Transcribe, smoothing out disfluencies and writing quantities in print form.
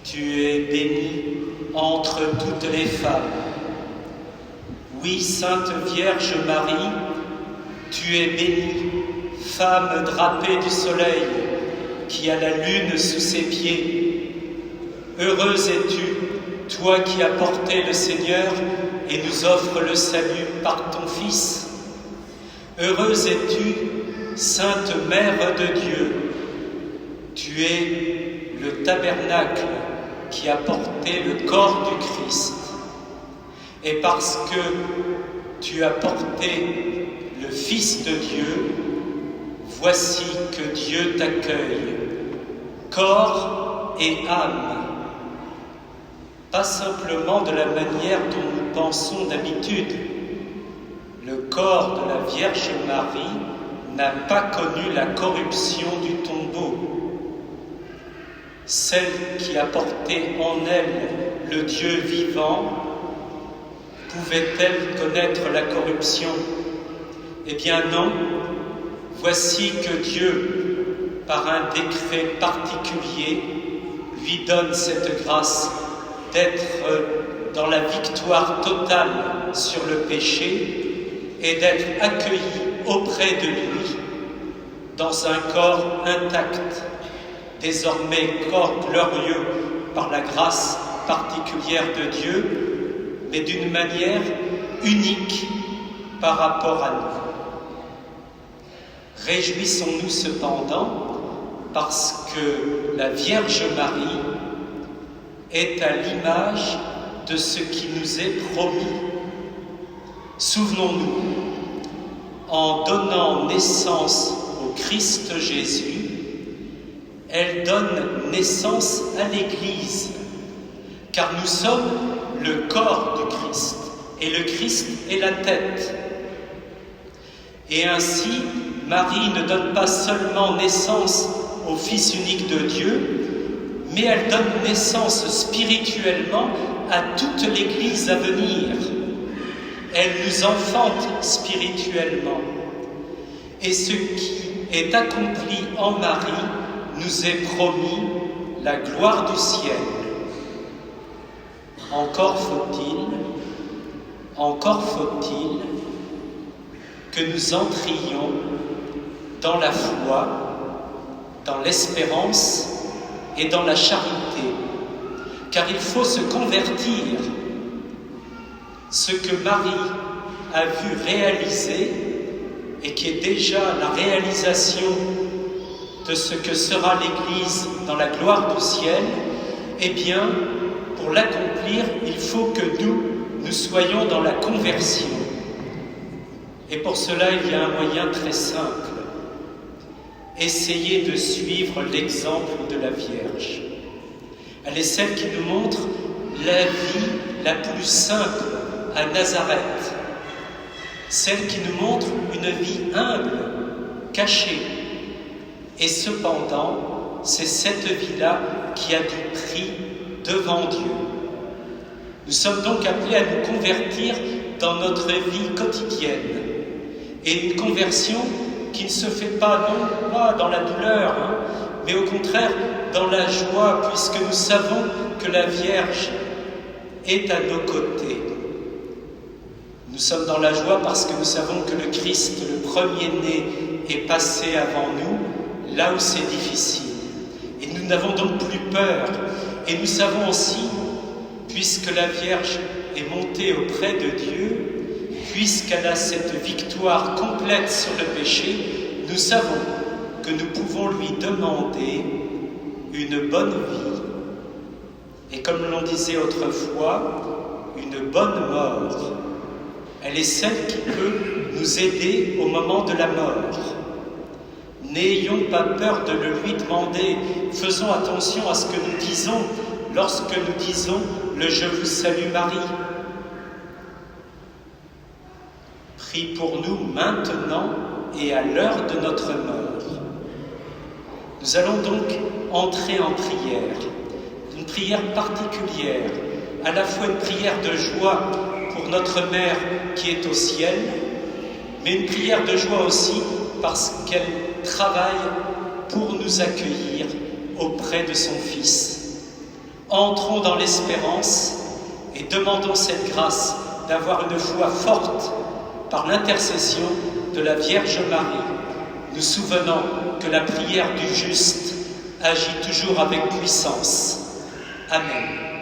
Tu es bénie entre toutes les femmes. Oui, Sainte Vierge Marie, tu es bénie, femme drapée du soleil, qui a la lune sous ses pieds. Heureuse es-tu, toi qui as porté le Seigneur et nous offre le salut par ton Fils. Heureuse es-tu, Sainte Mère de Dieu, tu es le tabernacle qui a porté le corps du Christ. Et parce que tu as porté le Fils de Dieu, voici que Dieu t'accueille, corps et âme. Pas simplement de la manière dont nous pensons d'habitude. Le corps de la Vierge Marie n'a pas connu la corruption du tombeau. Celle qui a porté en elle le Dieu vivant, pouvait-elle connaître la corruption? Eh bien non, voici que Dieu, par un décret particulier, lui donne cette grâce d'être dans la victoire totale sur le péché et d'être accueilli auprès de lui dans un corps intact, désormais corps glorieux par la grâce particulière de Dieu, mais d'une manière unique par rapport à nous. Réjouissons-nous cependant parce que la Vierge Marie est à l'image de ce qui nous est promis. Souvenons-nous, en donnant naissance au Christ Jésus, elle donne naissance à l'Église, car nous sommes le corps du Christ, et le Christ est la tête. Et ainsi, Marie ne donne pas seulement naissance au Fils unique de Dieu, mais elle donne naissance spirituellement à toute l'Église à venir. Elle nous enfante spirituellement. Et ce qui est accompli en Marie nous est promis la gloire du ciel. Encore faut-il que nous entrions dans la foi, dans l'espérance et dans la charité, car il faut se convertir. Ce que Marie a vu réaliser et qui est déjà la réalisation de ce que sera l'Église dans la gloire du ciel, eh bien, pour l'accomplir, il faut que nous soyons dans la conversion. Et pour cela, il y a un moyen très simple. Essayez de suivre l'exemple de la Vierge. Elle est celle qui nous montre la vie la plus simple à Nazareth. Celle qui nous montre une vie humble, cachée. Et cependant, c'est cette vie-là qui a du prix devant Dieu. Nous sommes donc appelés à nous convertir dans notre vie quotidienne. Et une conversion qui ne se fait pas, non pas dans la douleur, mais au contraire dans la joie, puisque nous savons que la Vierge est à nos côtés. Nous sommes dans la joie parce que nous savons que le Christ, le premier-né, est passé avant nous, là où c'est difficile. Et nous n'avons donc plus peur. Et nous savons aussi, puisque la Vierge est montée auprès de Dieu, puisqu'elle a cette victoire complète sur le péché, nous savons que nous pouvons lui demander une bonne vie. Et comme l'on disait autrefois, une bonne mort. Elle est celle qui peut nous aider au moment de la mort. N'ayons pas peur de le lui demander. Faisons attention à ce que nous disons lorsque nous disons « le Je vous salue Marie ». Prie pour nous maintenant et à l'heure de notre mort. Nous allons donc entrer en prière, une prière particulière, à la fois une prière de joie pour notre Mère qui est au ciel, mais une prière de joie aussi parce qu'elle travaille pour nous accueillir auprès de son Fils. Entrons dans l'espérance et demandons cette grâce d'avoir une foi forte par l'intercession de la Vierge Marie, nous souvenant que la prière du juste agit toujours avec puissance. Amen.